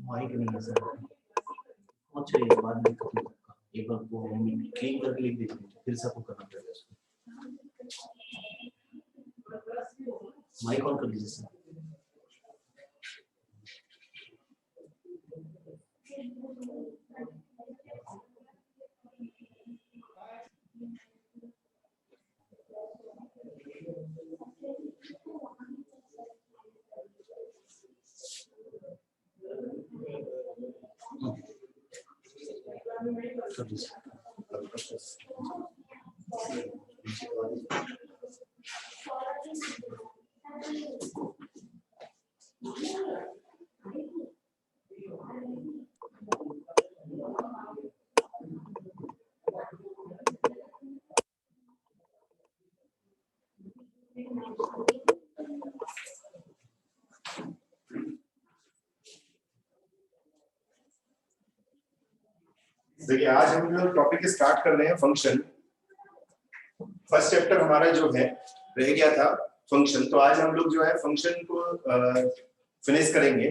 Mic नहीं है sir. अच्छा ये बाद में एक बार वो क्लीन करके लिख दीजिए, फिर से आपको करना पड़ेगा उसको। माइक ऑन कर दीजिए सर। देखिए आज हम लोग टॉपिक स्टार्ट कर रहे हैं फंक्शन। फर्स्ट चैप्टर हमारा जो है रह गया था फंक्शन, तो आज हम लोग जो है फंक्शन को फिनिश करेंगे।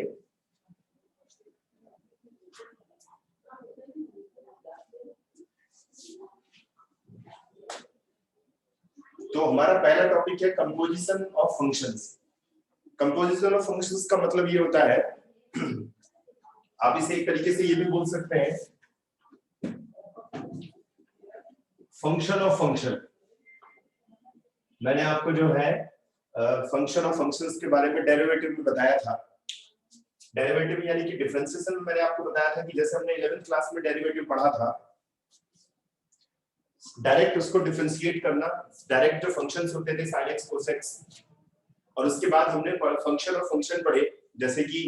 तो हमारा पहला टॉपिक है composition of functions. Composition of functions का मतलब ये होता है, आप इसे एक तरीके से ये भी बोल सकते हैं फंक्शन ऑफ फंक्शन। मैंने आपको जो है फंक्शन ऑफ फंक्शंस के बारे में डेरिवेटिव में बताया था। डेरिवेटिव यानी कि डिफरेंशिएशन में मैंने आपको बताया था कि जैसे हमने 11th क्लास में डेरिवेटिव पढ़ा था, डायरेक्ट उसको डिफरेंशिएट करना, डायरेक्ट जो फंक्शंस होते थे sin x cos x, और उसके बाद हमने फंक्शन ऑफ फंक्शन पढ़े जैसे कि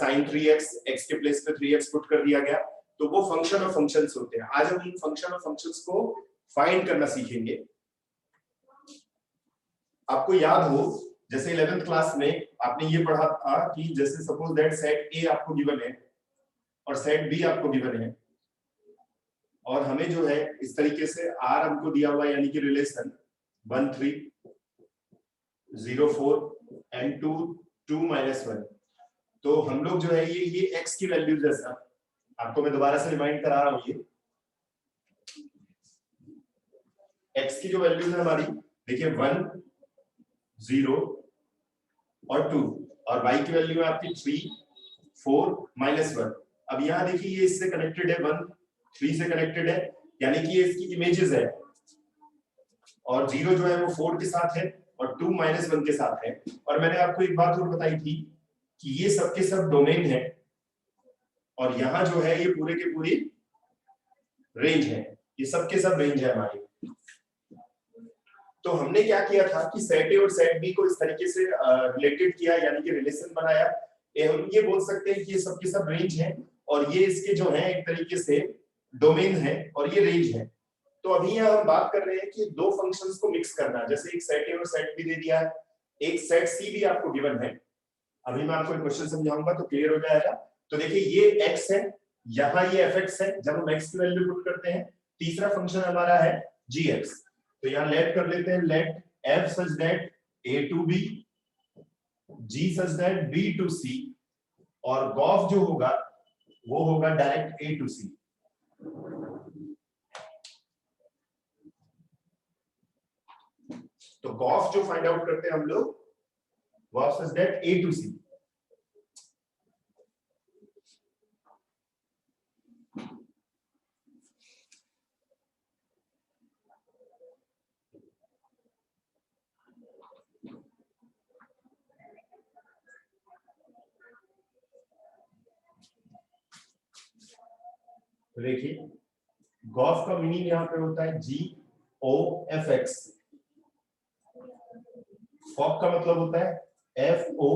sin 3x x के प्लेस पे 3x पुट कर दिया गया, तो वो फंक्शन ऑफ फंक्शंस होते हैं। आज हम इन फंक्शन ऑफ फंक्शंस को फाइंड करना सीखेंगे। आपको याद हो जैसे 11th क्लास में आपने ये पढ़ा था कि जैसे सपोज दैट सेट A आपको गिवन है और सेट B आपको गिवन है, और हमें जो है इस तरीके से R हमको दिया हुआ है, यानी कि रिलेशन 1 3 0 4 and 2 2 -1। तो हम लोग जो है ये x की वैल्यू, जैसा आपको मैं दोबारा से रिमाइंड करा रहा हूं, ये x की जो वैल्यू है हमारी, देखिए 1 0 और 2, और y की वैल्यू है आपकी 3 4 -1। अब यहाँ देखिए ये इससे कनेक्टेड है, 1 3 से कनेक्टेड है, यानी कि ये इसकी इमेजेस है, और 0 जो है वो 4 के साथ है और 2 -1 के साथ है। और मैंने आपको एक बात और बताई थी कि ये सब के सब डोमेन है, और यहाँ जो है ये पूरे के पूरी रेंज है, ये सब के सब रेंज है हमारी। तो हमने क्या किया था कि सेट ए और सेट बी को इस तरीके से रिलेटेड किया, यानी कि रिलेशन बनाया। हम ये बोल सकते हैं कि ये सब के सब रेंज है, और ये इसके जो है एक तरीके से डोमेन है, और ये रेंज है। तो अभी यहाँ हम बात कर रहे हैं कि दो फंक्शंस को मिक्स करना, जैसे एक सेट ए और सेट बी दे दिया है, एक सेट सी भी आपको गिवन है, अभी मैं आपको एक क्वेश्चन समझाऊंगा तो क्लियर हो जाएगा। तो देखिए ये x है, यहाँ ये fx है, जब हम x की वैल्यू पुट करते हैं, तीसरा फंक्शन हमारा है gx। तो यहाँ लेट कर लेते हैं, late f such that a to b, g such that b to c, और गॉफ जो होगा वो होगा डायरेक्ट a to c। तो गॉफ जो फाइंड आउट करते हैं हम लोग, gof such that a to c। तो देखिए गॉफ का मीनिंग यहां पे होता है जी ओ एफ एक्स, फॉक का मतलब होता है एफ ओ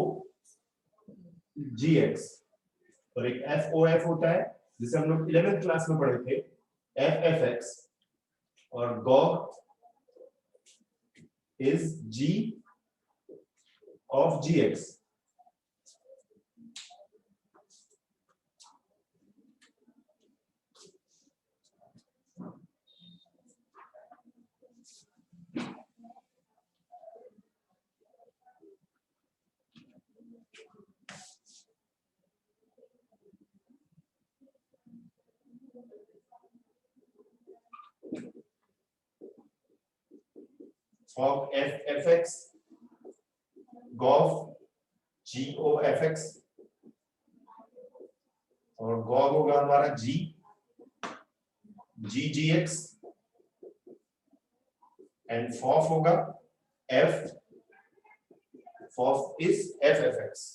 जी एक्स, और एक एफ ओ एफ होता है जिसे हम लोग 11th क्लास में पढ़े थे, एफ एफ एक्स, और gog is G of G X. Of fx, gov go fx, और gov होगा हमारा g gx, एंड fof होगा f, fof is ffx।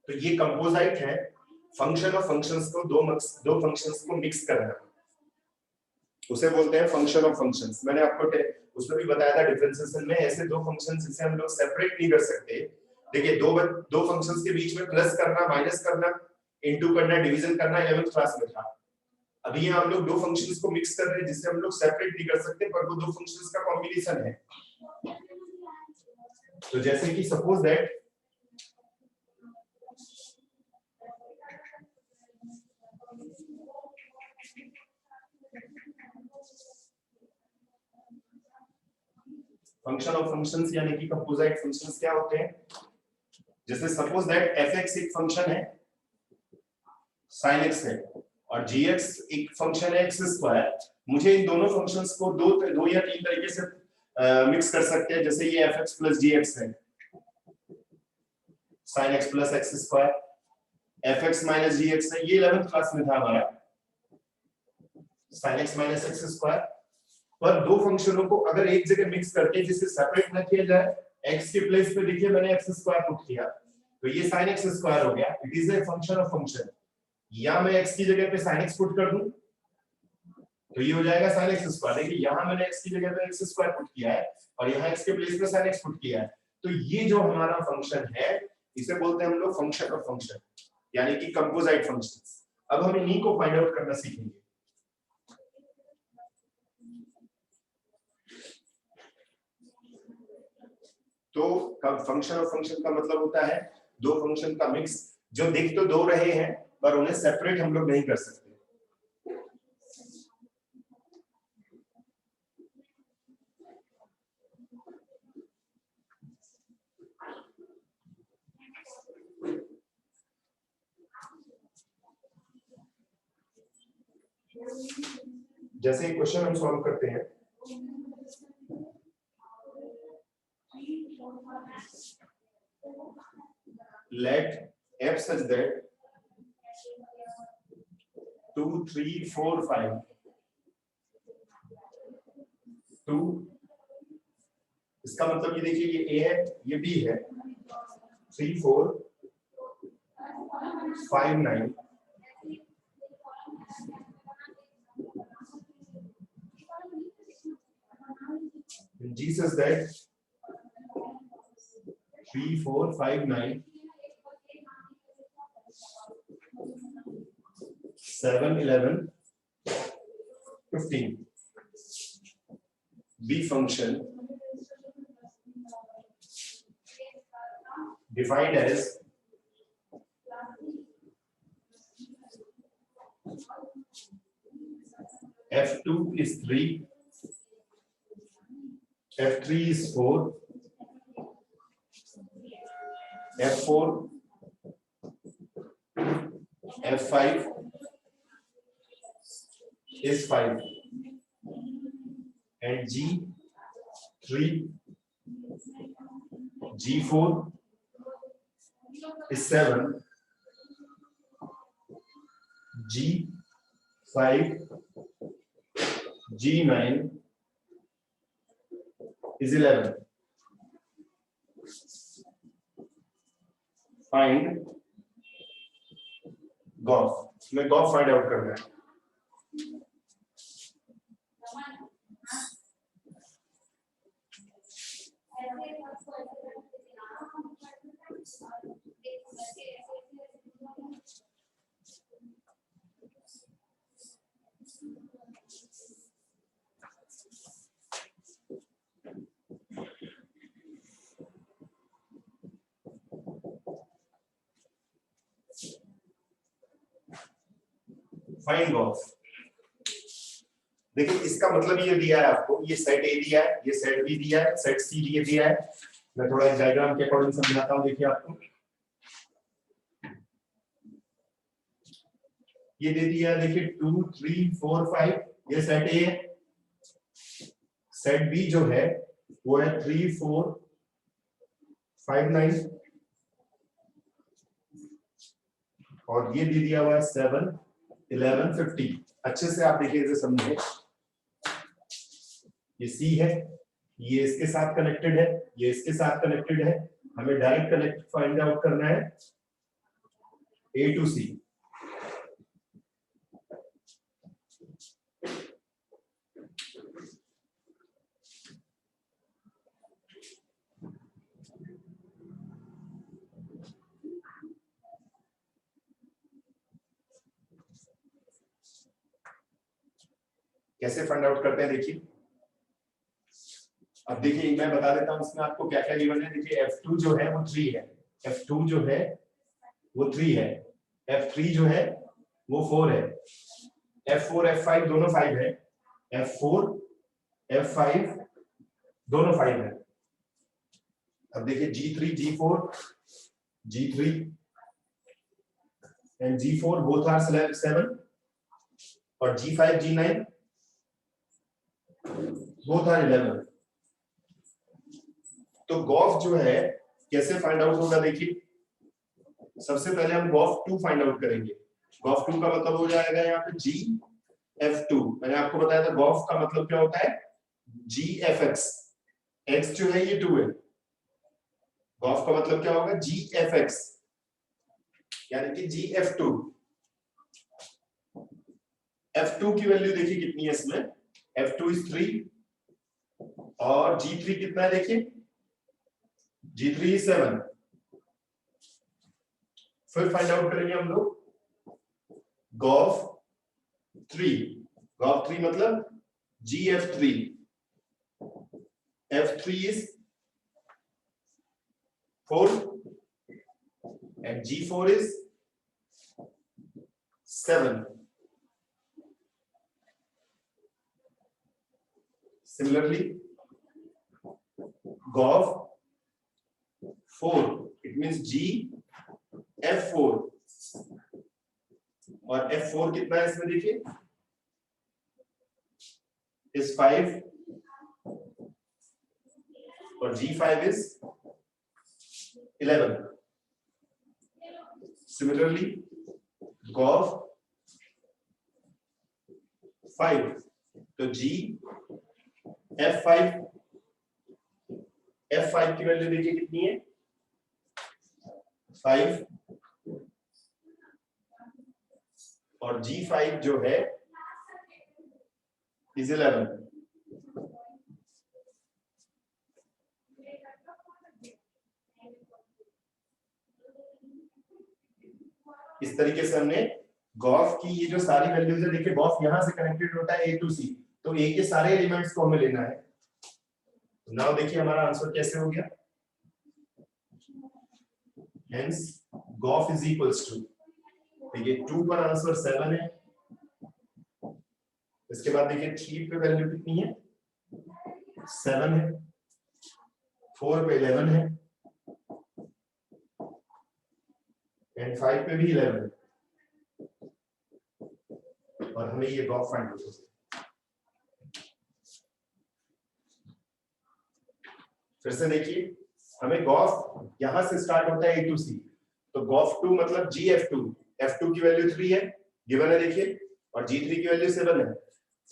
तो ये कंपोजिट है, फंक्शन ऑफ फंक्शंस को दो फंक्शंस को मिक्स करना, उसे बोलते हैं फंक्शन ऑफ फंक्शंस। मैंने आपको उसमें भी बताया था डिफरेंशिएशन में, ऐसे दो फंक्शंस जिसे हम लोग सेपरेट नहीं कर सकते। देखिए दो फंक्शंस के बीच में प्लस करना, माइनस करना, इनटू करना, डिवीजन करना 11th क्लास में था। अभी हम लोग दो फंक्शंस को मिक्स कर रहे हैं जिसे हम लोग सेपरेट नहीं कर सकते, पर वो दो फंक्शंस का कॉम्बिनेशन है। तो जैसे कि suppose that function of functions यानी कि कंपोजिट फंक्शंस क्या होते हैं, जैसे सपोज दैट fx एक फंक्शन है sin x है, और gx एक फंक्शन है x स्क्वायर। मुझे इन दोनों फंक्शंस को दो या तीन तरीके से मिक्स कर सकते हैं, जैसे ये fx प्लस gx है, sin x plus x square, fx minus gx है, ये 11th क्लास में था हमारा, sin x minus x square. पर दो फंक्शनों को अगर एक जगह मिक्स करके जिसे सेपरेट ना किया जाए, x के प्लेस पे देखिए मैंने x स्क्वायर पुट किया, तो ये sin x स्क्वायर हो गया, it is a function of function. या मैं x की जगह पे sin x पुट कर दूं तो ये हो जाएगा sin x स्क्वायर। देखिए यहां मैंने x की जगह पे x स्क्वायर पुट किया है और यहां x के प्लेस पे sin x पुट किया है, तो ये जो हमारा फंक्शन है इसे बोलते हैं हम लोग फंक्शन ऑफ फंक्शन, यानी कि कंपोजिट फंक्शंस। अब हम इन्हीं को फाइंड आउट करना सीखेंगे। तो फंक्शन ऑफ फंक्शन का मतलब होता है दो फंक्शन का मिक्स, जो दिख तो दो रहे हैं पर उन्हें सेपरेट हम लोग नहीं कर सकते। जैसे क्वेश्चन हम सॉल्व करते हैं, let f such that 2 3 4 5 2, इसका मतलब ये देखिए ये a है, ये b है, 3 4 5 9, g says that 3 4 5 9 7 11 15। B function defined as F2 is 3, F3 is 4, F4, F5 is 5, and G3, G4 is 7, G5, G9 is 11. Find GOF. मैं GOF फाइंड आउट करना है. Find GOF. देखिए इसका मतलब ये दिया है आपको, ये सेट ए दिया है, ये सेट बी दिया है, सेट सी ये दिया है. मैं थोड़ा इस डायग्राम के अकॉर्डिंग समझाता हूं. देखिए आपको ये दे दिया है, देखिए 2 3 4 5, ये सेट ए है. सेट बी जो है वो है 3 4 5 9, और ये दे दिया हुआ है 7 11 50. अच्छे से आप देखिए, इसे समझिए. ये सी है, ये इसके साथ कनेक्टेड है, ये इसके साथ कनेक्टेड है. हमें डायरेक्ट कनेक्ट फाइंड आउट करना है ए टू सी. कैसे फाइंड आउट करते हैं देखिए. अब देखिए मैं बता देता हूं इसमें आपको क्या क्या गिवन है. देखिए F2 जो है वो 3 है, F2 जो है वो 3 है, F3 जो है वो 4 है, F4 F5 दोनों 5 है, F4 F5 दोनों 5 है. अब देखिए G3 G4 G3 and G4 both are 7, और G5 G9 both are 11. तो GOF जो है कैसे फाइंड आउट होगा. देखिए सबसे पहले हम GOF2 फाइंड आउट करेंगे. GOF2 का मतलब हो जाएगा यहाँ पे GF2. मैंने आपको बताया था GOF का मतलब क्या होता है, GFX. X जो है ये 2 है. GOF का मतलब क्या होगा, GFX, यानी कि GF2. F2 की वैल्यू देखिए कितनी है इसमें. F2 is 3, और G3 कितना है देखिए, G3 is 7. फिर फाइंड आउट करेंगे हम लोग GOF3. GOF3 मतलब GF3. F3 is 4 and G4 is 7. Similarly, GOF4, it means GF4, और F4 कितना है इसमें देखिए, is 5, और G5 is 11. Similarly, GOF5, तो F5 की वैल्यू देखिए कितनी है, 5, और G5 जो है is 11. इस तरीके से हमने GOF की ये जो सारी वैल्यूज है, देखिए GOF यहां से कनेक्टेड होता है A to C, तो A के सारे एलिमेंट्स को हमें लेना है. नाउ देखिए हमारा आंसर कैसे हो गया, hence golf is equals to, देखिए 2 पर आंसर 7 है, इसके बाद देखिए 3 पे वैल्यू कितनी है 7 है, 4 पे 11 है एंड 5 पे भी 11 है, और हमें ये गॉफ फाइंड आउट करना है। फिर से देखिए हमें गॉफ यहां से स्टार्ट होता है A to C, तो गॉफ 2 मतलब GF2, F2 की वैल्यू 3 है गिवन है देखिए, और G3 की वैल्यू 7 है।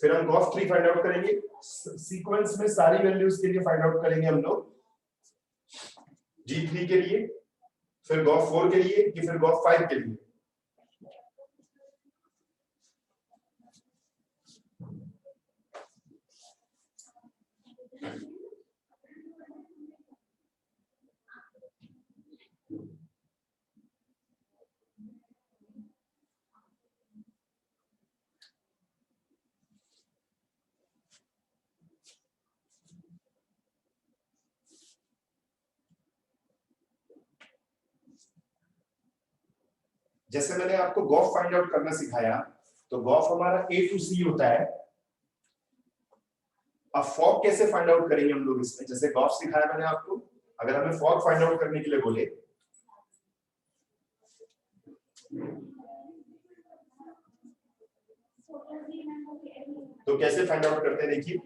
फिर हम गॉफ 3 फाइंड आउट करेंगे, सीक्वेंस में सारी वैल्यूज के लिए फाइंड आउट करेंगे हम लोग, G3 के लिए, फिर गॉफ 4 के लिए, कि फिर गॉफ 5 के लिए। जैसे मैंने आपको गॉफ फाइंड आउट करना सिखाया, तो गॉफ हमारा A to C होता है। अब फॉग कैसे फाइंड आउट करेंगे हम लोग इसमें, जैसे गॉफ सिखाया मैंने आपको, अगर हमें फॉग फाइंड आउट करने के लिए बोले तो कैसे फाइंड आउट करते हैं, देखिए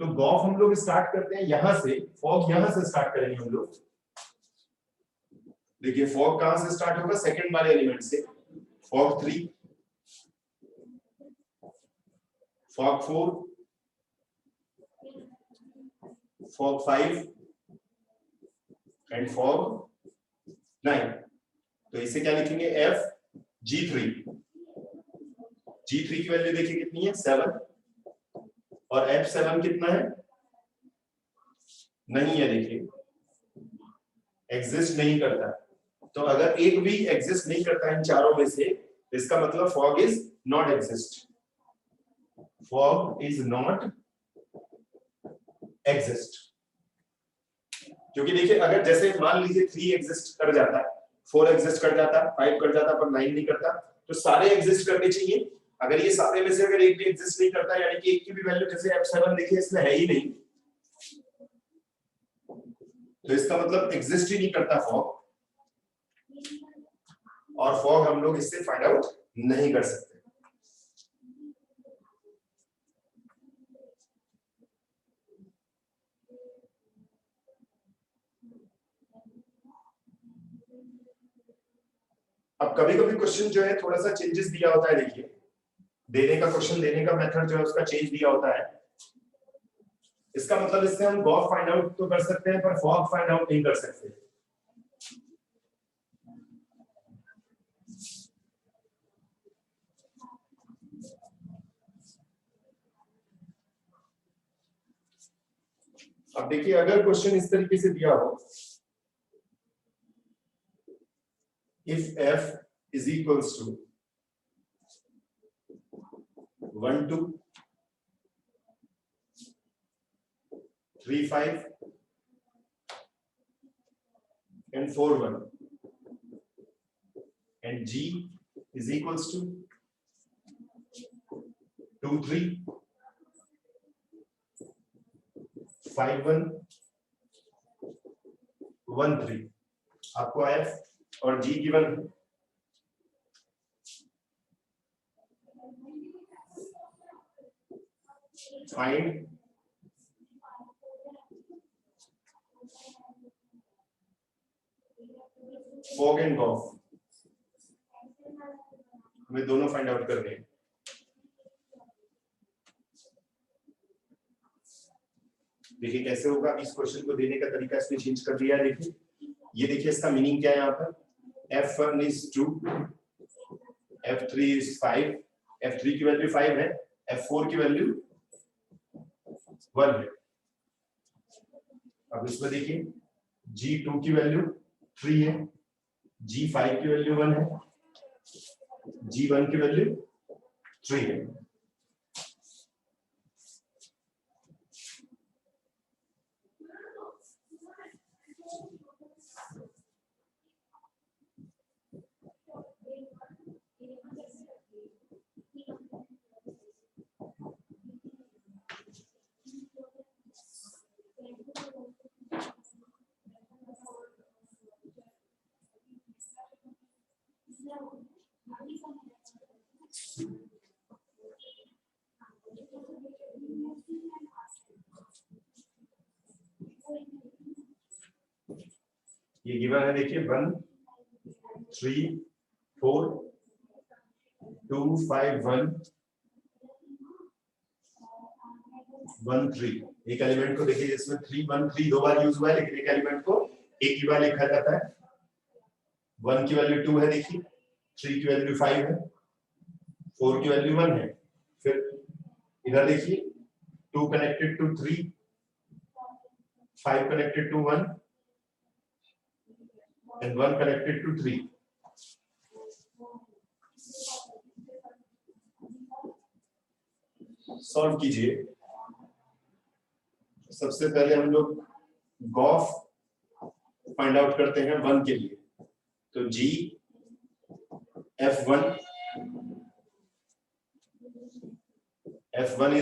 तो गॉफ हम लोग स्टार्ट करते हैं यहां से, फॉग यहां से स्टार्ट करेंगे हम लोग। देखिए फॉग कहां से स्टार्ट होगा, सेकंड वाले एलिमेंट से, fog 3, fog 4, fog 5 and fog 9। तो इसे क्या लिखेंगे, F G3। G3 की वैल्यू देखिए कितनी है 7, और F7 कितना है, नहीं है, देखिए एग्जिस्ट नहीं करता। तो अगर एक भी एग्जिस्ट नहीं करता इन चारों में से, इसका मतलब fog is not exist, fog is not exist. क्योंकि देखिए अगर जैसे मान लीजिए 3 एग्जिस्ट कर जाता, 4 एग्जिस्ट कर जाता, 5 कर जाता, पर 9 नहीं करता, तो सारे एग्जिस्ट करने चाहिए। अगर ये सारे में से अगर एक भी एग्जिस्ट नहीं करता, यानी कि एक की भी वैल्यू, जैसे F7 देखिए इसमें है ही नहीं, तो इसका मतलब एग्जिस्ट ही नहीं करता फॉग, और फॉग हम लोग इससे फाइंड आउट नहीं कर सकते। अब कभी कभी क्वेश्चन जो है थोड़ा सा चेंजेस दिया होता है, देखिए देने का क्वेश्चन देने का मेथड जो है उसका चेंज दिया होता है। इसका मतलब इससे हम गॉफ फाइंड आउट तो कर सकते हैं, पर फॉग फाइंड आउट नहीं कर सकते। अब देखिए अगर क्वेश्चन इस तरीके से दिया हो, if F is equals to 1 2 3 5 and 4 1 and G is equals to 2 3 5 1 1 3, आपको F और G गिवन है। फाइंड फॉग एंड गॉफ, हमें दोनों फाइंड आउट करने हैं। देखिए कैसे होगा, इस क्वेश्चन को देने का तरीका इसने चेंज कर दिया है। देखिए ये देखिए इसका मीनिंग क्या है, यहाँ पर F1 is 2, F3 is 5, F3 की वैल्यू 5 है, F4 की वैल्यू 1 है। अब इसमें देखिए G2 की वैल्यू 3 है, G5 की वैल्यू 1 है, G1 की वैल्यू 3 है। ये गिवन है, देखिए 1 3 4 2 5 1 1 3। एक एलिमेंट को देखिए इसमें 3 1 3 दो बार यूज हुआ है, लेकिन एक एलिमेंट को एक ही बार लिखा जाता है। 1 की वैल्यू 2 है, देखिए 3 की वैल्यू 5 है, 4 की वैल्यू 1 है। फिर इधर देखिए 2 connected to 3, 5 connected to 1 and 1 connected to 3. Solve कीजिए। सबसे पहले हम लोग गॉफ फाइंड आउट करते हैं 1 के लिए। तो G F1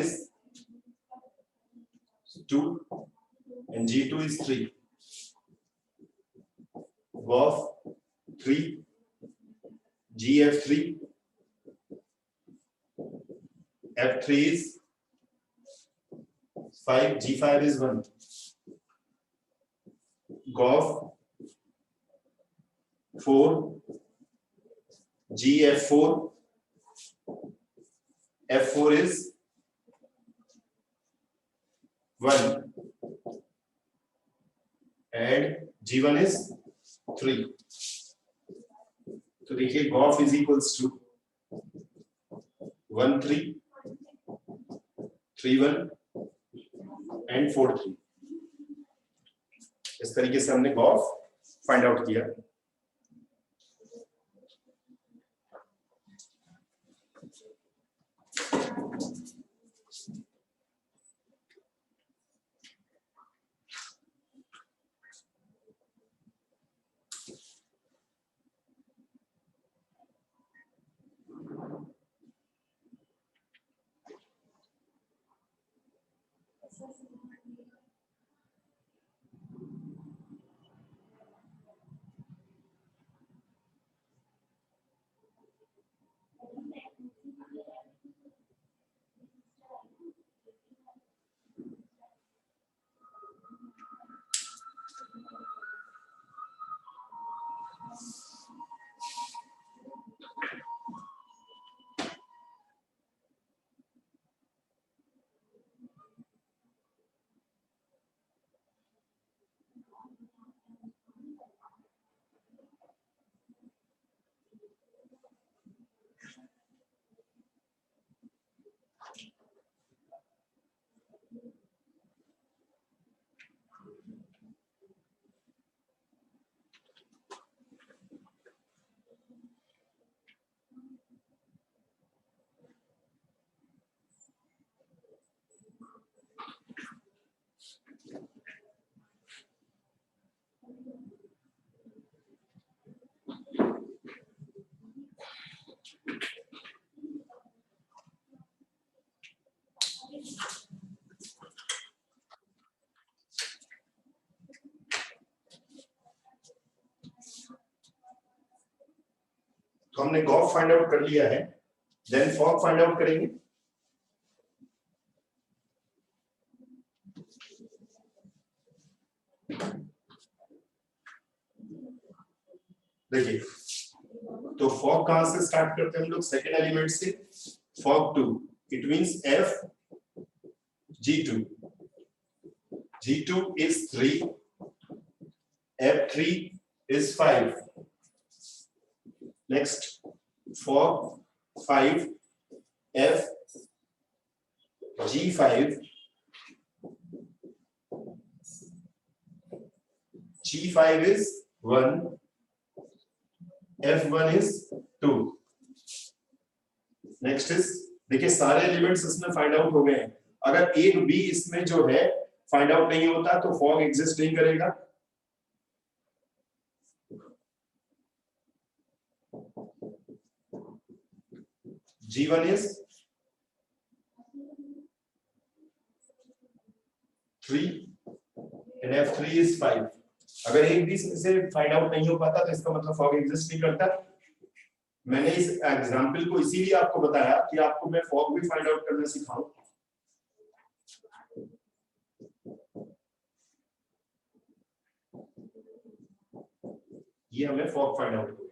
is 2 and G2 is 3. Of 3 GF3 F3 is 5 G5 is 1. Gof 4 GF4 F4 is 1 and G1 is 3. तो देखिए gof is equals to 1 3 3 1 and 4 3। इस तरीके से हमने गॉफ फाइंड आउट किया। तो हमने गॉफ फाइंड आउट कर लिया है, देन फॉग फाइंड आउट करेंगे। देखिए तो फॉग कहां से स्टार्ट करते हैं हम लोग? सेकेंड एलिमेंट से। Fog 2 it means F G2 G2 is 3 F3 is 5. Next fog 5 F G5 G5 is 1 F1 is 2. Next is देखिए सारे एलिमेंट्स इसमें फाइंड आउट हो गए हैं। अगर एक भी इसमें जो है फाइंड आउट नहीं होता तो फॉग एग्जिस्ट नहीं करेगा। G1 is 3 and F3 is 5। अगर एक भी से फाइंड आउट नहीं हो पाता तो इसका मतलब फॉग एग्जिस्ट नहीं करता। मैंने इस एग्जांपल को इसीलिए आपको बताया कि आपको मैं फॉग भी फाइंड आउट करना सिखाऊं। ये हमें फॉग फाइंड आउट हो गया।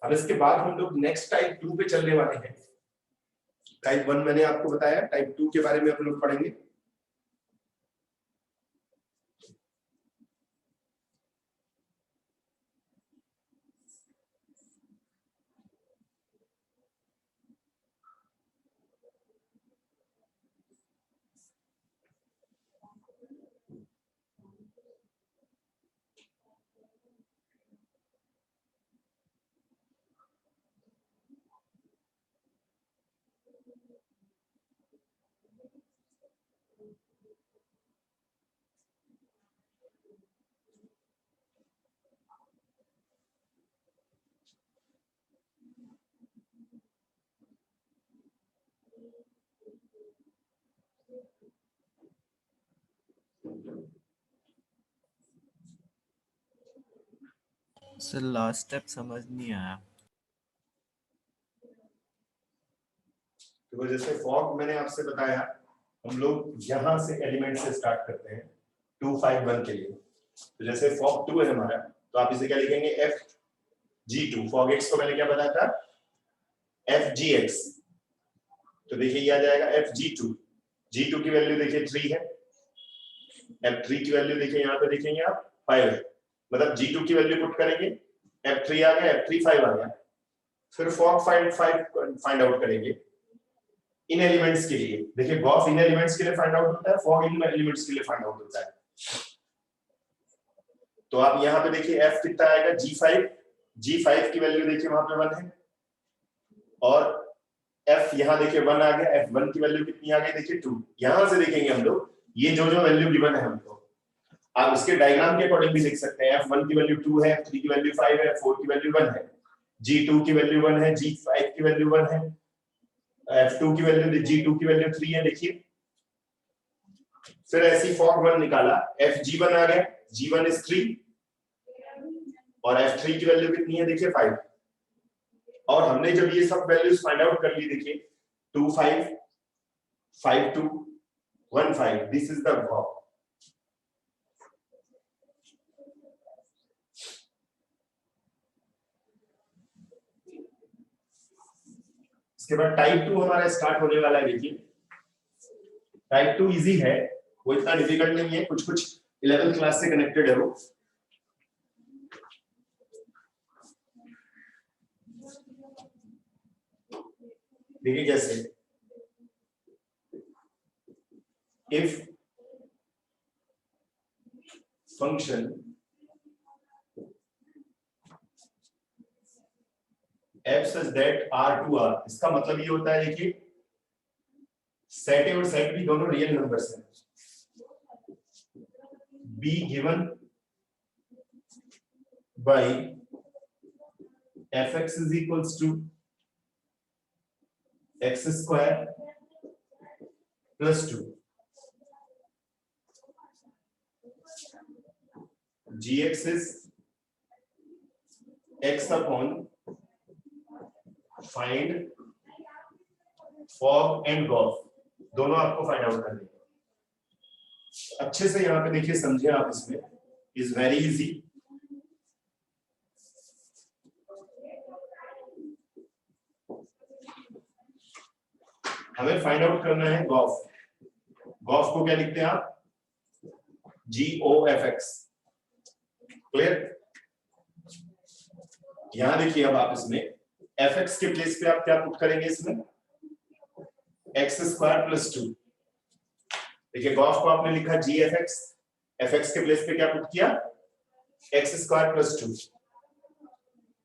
अब इसके बाद हम लोग नेक्स्ट टाइप 2 पे चलने वाले हैं। टाइप 1 मैंने आपको बताया, टाइप 2 के बारे में हम लोग पढ़ेंगे। सर लास्ट स्टेप समझ नहीं आया। तो जैसे फॉग मैंने आपसे बताया, हम लोग यहां से एलिमेंट से स्टार्ट करते हैं 2 5 1 के लिए। तो जैसे फॉग 2 है हमारा, तो आप इसे क्या लिखेंगे, FG2। फॉग x को मैंने क्या बताया था, FGX। तो देखिए ये आ जाएगा FG2। G2 की वैल्यू देखिए 3 है, F3 की वैल्यू देखिए यहाँ पे देखेंगे आप 5 है। मतलब G2 की वैल्यू पुट करेंगे, F3 आ गया, F3 5 आ गया। फिर फॉग फाइंड आउट करेंगे इन एलिमेंट्स के लिए। देखिए गॉस इन एलिमेंट्स के लिए फाइंड आउट होता है, फॉग इन एलिमेंट्स के लिए फाइंड आउट होता है। तो आप यहाँ पे देखिए F कितना आएगा, G5 की वैल्यू देखिए वहां पे 1 है, और F यहाँ देखिए 1 आ गया, F1 की वैल्यू कितनी आ गई देखिए 2। यहां से देखेंगे हम लोग ये जो वैल्यू गिवन है हमको, आप इसके डायग्राम के अकॉर्डिंग भी लिख सकते हैं। F1 की वैल्यू 2 है, F3 की वैल्यू 5 है, F4 की वैल्यू 1 है, G2 की वैल्यू 1 है, G5 की वैल्यू 1 है, F2 की वैल्यू, G2 की वैल्यू 3 है देखिए। फिर ऐसी फॉग 1 निकाला, FG1 आ गया, G1 is 3 और F3 की वैल्यू कितनी है देखिए 5। और हमने जब ये सब वैल्यूज फाइंड आउट कर ली देखिए 2 5 5 2 1 5, दिस इज द फॉग। इसके बाद टाइप 2 हमारा स्टार्ट होने वाला है। देखिए टाइप 2 इजी है, वो इतना डिफिकल्ट नहीं है, कुछ 11th क्लास से कनेक्टेड है वो। देखिए कैसे, if function f such that r to r, इसका मतलब ये होता है देखिए सेट ए और सेट बी दोनों रियल नंबर्स हैं, b given by fx is equals to x square plus 2, gx is x upon find fog and gof, दोनों आपको फाइंड आउट करने हैं। अच्छे से यहाँ पे देखिए, समझे आप, इसमें इज वेरी इजी। हमें फाइंड आउट करना है गॉफ। गॉफ को क्या लिखते हैं आप, GOFX। क्लियर? यहां देखिए अब आप इसमें fx के प्लेस पे आप क्या पुट करेंगे, इसमें x स्क्वायर प्लस 2। देखिए गॉफ को आपने लिखा GFX, fx के प्लेस पे क्या पुट किया, x स्क्वायर प्लस 2।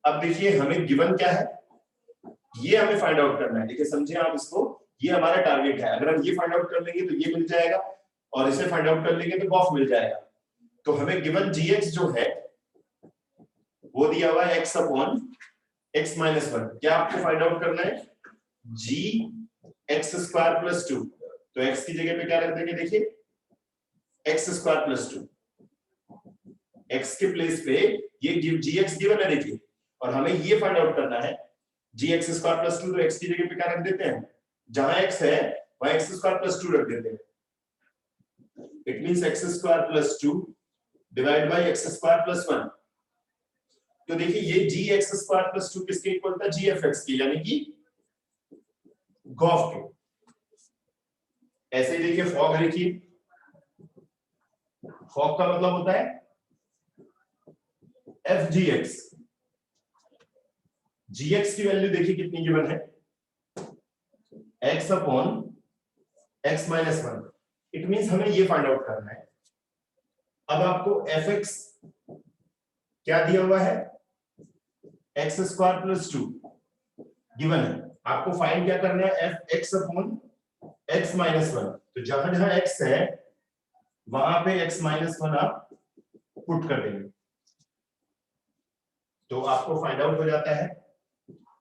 अब देखिए हमें गिवन क्या है, ये हमें फाइंड आउट करना है। देखिए समझे आप इसको, ये हमारा टारगेट है। अगर हम ये फाइंड आउट कर लेंगे तो ये मिल जाएगा, और इसे फाइंड आउट कर लेंगे तो गॉफ मिल जाएगा। तो हमें गिवन gx जो है वो दिया हुआ है x अपॉन x माइनस 1। क्या आपको फाइंड आउट करना है? g x square plus 2। तो x की जगह पे क्या रख देंगे? देखिए x स्क्वायर प्लस 2, x के प्लेस पे ये gx गिवन है देखिए, और हमें ये फाइंड आउट करना है gx स्क्वायर प्लस 2। तो x की जगह पे क्या रख देते हैं? जहां x है वहां x स्क्वायर प्लस 2 रख देते हैं। It means x square plus 2 divide by x square plus 1। तो देखिए ये gx स्क्वायर प्लस 2 किसके इक्वल था? gfx के, यानी कि गॉफ के। ऐसे ही देखिए फॉग लिखिए। फॉग का मतलब होता है fgx। gx की वैल्यू देखिए कितनी गिवन है? x upon x minus 1। It means हमें ये फाइंड आउट करना है। अब आपको fx क्या दिया हुआ है? x स्क्वायर प्लस 2 गिवन है। आपको फाइंड क्या करना है? fx upon x minus 1। तो जहां जहां x है वहां पे x माइनस 1 आप पुट कर देंगे, तो आपको फाइंड आउट हो जाता है।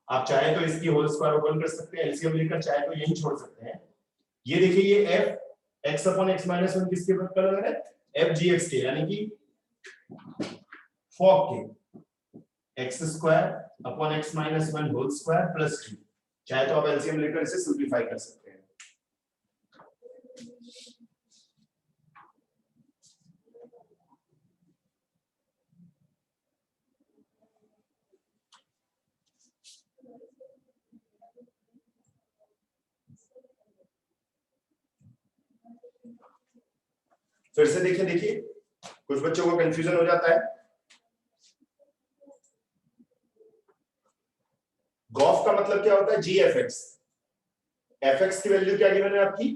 आप चाहे तो इसकी होल स्क्वायर ओपन कर सकते हैं, एलसीएम लेकर, चाहे तो यही छोड़ सकते हैं। ये देखिए ये f x upon x minus 1 किसके बराबर है? f gx के, यानी कि फॉग के। x square upon x minus 1 whole square plus 2। चाहे तो आप एलसीएम लेकर इसे सिंपलीफाई कर सकते हैं। फिर से देखिए कुछ बच्चों को कंफ्यूजन हो जाता है। गॉफ का मतलब क्या होता है? gfx। fx की वैल्यू क्या गिवन है आपकी?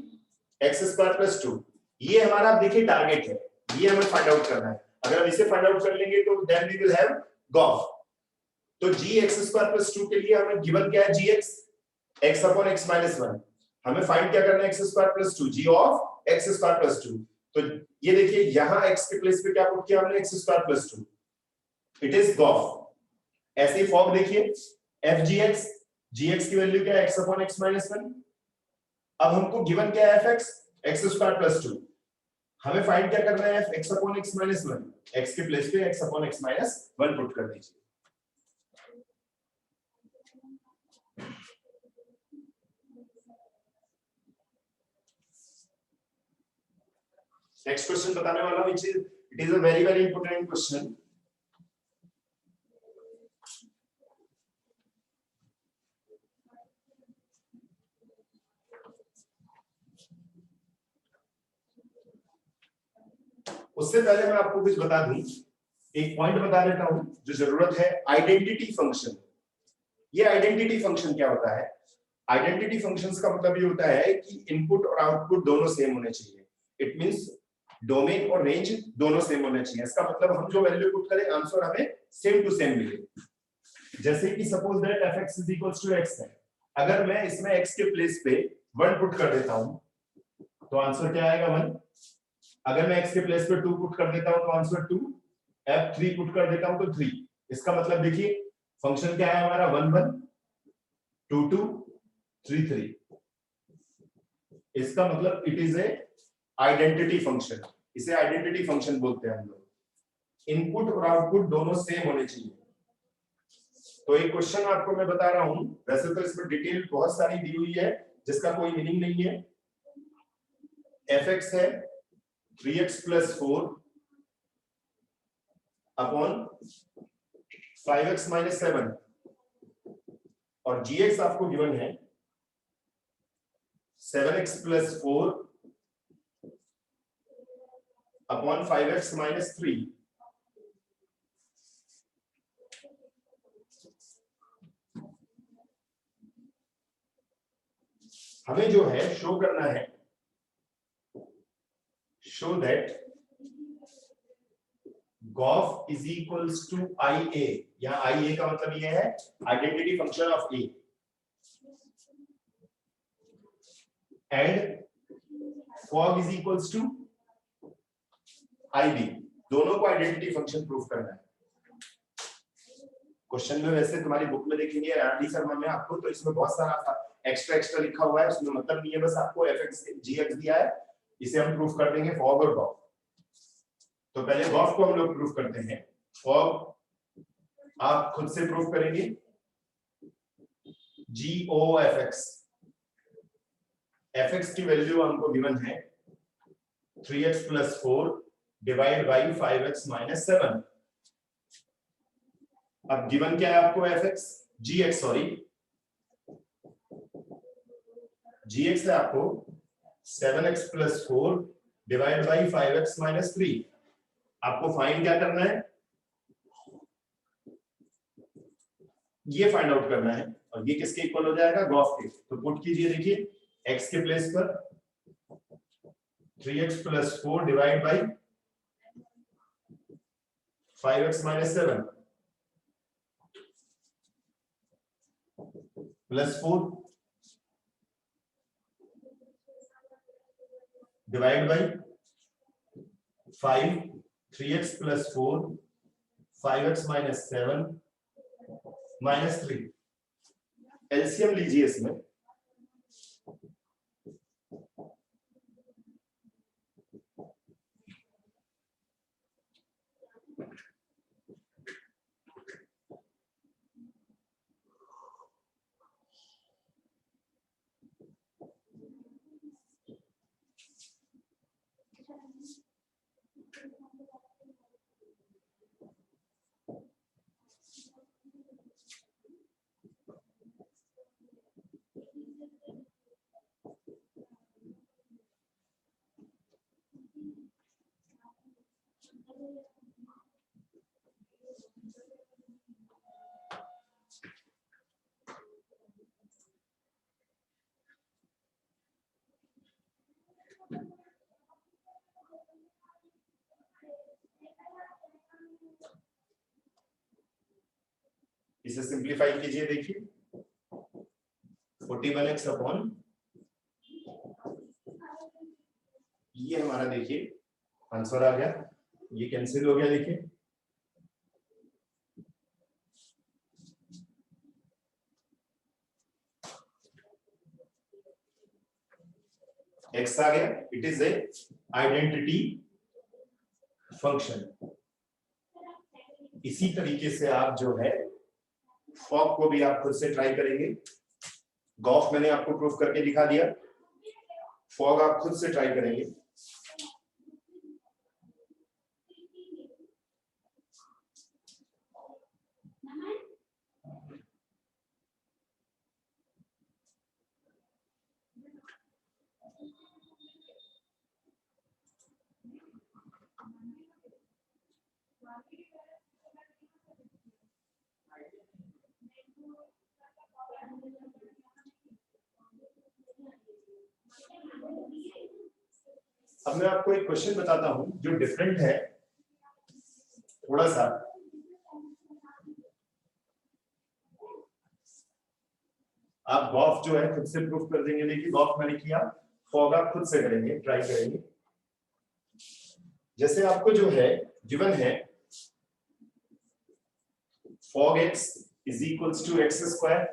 x square plus 2। ये हमारा आप देखिए टारगेट है, ये हमें फाइंड आउट करना है। अगर हम इसे फाइंड आउट कर लेंगे तो then we will have gof. तो gx स्क्वायर प्लस 2 के लिए हमें गिवन क्या है? gx x upon x minus 1। हमें फाइंड क्या करना है? x square plus 2 g of x square plus 2। तो ये देखिए यहां x के प्लेस पे क्या पुट किया हमने? x square plus 2। It is gof. ऐसे ही फॉग देखिए fgx, gx की वैल्यू क्या है? x upon x minus 1। अब हमको गिवन क्या है? fx x square plus 2। हमें फाइंड क्या करना है? x upon x minus 1। x के प्लेस पे x upon x minus 1 put कर दीजिए। नेक्स्ट क्वेश्चन बताने वाला हूं, it is a very very important question. उससे पहले मैं आपको कुछ बता दूं, एक पॉइंट बता देता हूं जो जरूरत है। Identity function. ये आइडेंटिटी फंक्शन क्या होता है? आइडेंटिटी फंक्शंस का मतलब ये होता है कि इनपुट और आउटपुट दोनों सेम होने चाहिए। इट मींस डोमेन और रेंज दोनों सेम होने चाहिए। इसका मतलब हम जो वैल्यू पुट करें आंसर हमें सेम टू सेम मिले। जैसे कि suppose that fx is equals to x है, अगर मैं इसमें x के प्लेस पे 1 पुट कर देता हूं तो आंसर क्या आएगा? 1। अगर मैं x के प्लेस पे 2 पुट कर देता हूं तो आंसर 2। f3 पुट कर देता हूं तो 3। इसका मतलब देखिए फंक्शन क्या है हमारा? 1 1 2 2 3 3। इसका मतलब it is a identity function. इसे आइडेंटिटी फंक्शन बोलते हैं हम लोग। इनपुट और आउटपुट दोनों सेम होने चाहिए। तो एक क्वेश्चन आपको मैं बता रहा हूं, वैसे तो इसमें डिटेल बहुत सारी दी हुई है जिसका कोई मीनिंग नहीं है। fx है 3x plus 4 upon 5x minus 7, और gx आपको गिवन है 7x plus 4 upon 5x minus 3। हमें जो है शो करना है, show that gof is equals to IA। यहाँ IA का मतलब ये है identity function of A। And fog is equals to IB, दोनों को आइडेंटिटी फंक्शन प्रूफ करना है। क्वेश्चन में वैसे तुम्हारी बुक में देखेंगे आरडी शर्मा में आपको, तो इसमें बहुत सारा एक्स्ट्रा लिखा हुआ है, उसमें मतलब नहीं है, बस आपको fx gx दिया है, इसे हम प्रूफ कर देंगे फॉग और गॉफ। तो पहले गॉफ को हम लोग प्रूफ करते हैं। फॉग आप खुद से प्रूफ करेंगे, GOFX, fx की वैल्यू हमको गिवन है 3x + 4 डिवाइड बाई 5x - 7। अब गिवन क्या है आपको gx है आपको 7x + 4 डिवाइड बाई 5x - 3। आपको फाइंड क्या करना है, ये फाइंड आउट करना है, और ये किसके इक्वल हो जाएगा, गॉफ के। तो पुट कीजिए, देखिए x के प्लेस पर 3x + 4 divide by 5x - 7 plus 4 divide by 5, 3x + 4 5x - 7 -3। LCM लीजिए इसमें, इसे सिंप्लीफाई कीजिए, देखिए 41x अपॉन ये हमारा, देखिए आंसर आ गया, ये कैंसिल हो गया, देखिए x आ गया। It is a identity function. इसी तरीके से आप जो है फॉग को भी आप खुद से ट्राई करेंगे। गॉफ मैंने आपको प्रूफ करके दिखा दिया, फॉग आप खुद से ट्राई करेंगे। अब मैं आपको एक क्वेश्चन बताता हूं जो डिफरेंट है थोड़ा सा। आप गॉफ जो है खुद से प्रूफ कर देंगे, देखिए गॉफ मैंने किया, फॉग आप खुद से करेंगे, ट्राई करेंगे। जैसे आपको जो है गिवन है fog x is equals to x square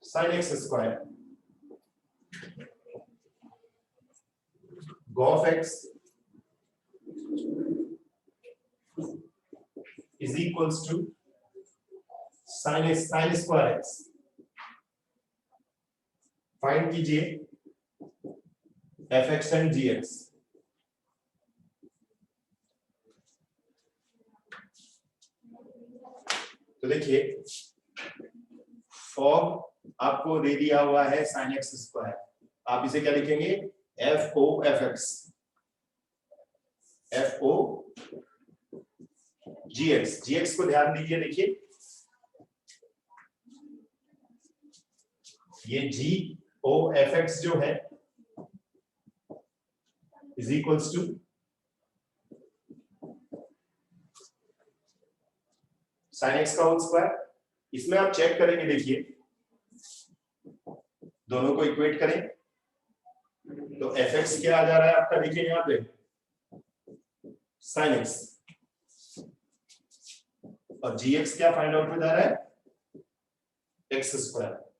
sin x square, gauge x is equals to sin square x। Find कीजिए fx and gx। तो देखिए फॉग आपको दे दिया हुआ है sin x स्क्वायर, आप इसे क्या लिखेंगे, FOFX, FOGX। GX को ध्यान दीजिए, देखिए ये GOFX जो है is equals to sin x का होल स्क्वायर। इसमें आप चेक करेंगे, देखिए दोनों को इक्वेट करें तो fx क्या आ जा रहा है आपका, देखिए यहाँ पे sin x, और gx क्या फाइंड आउट हो जा रहा है, x स्क्वायर।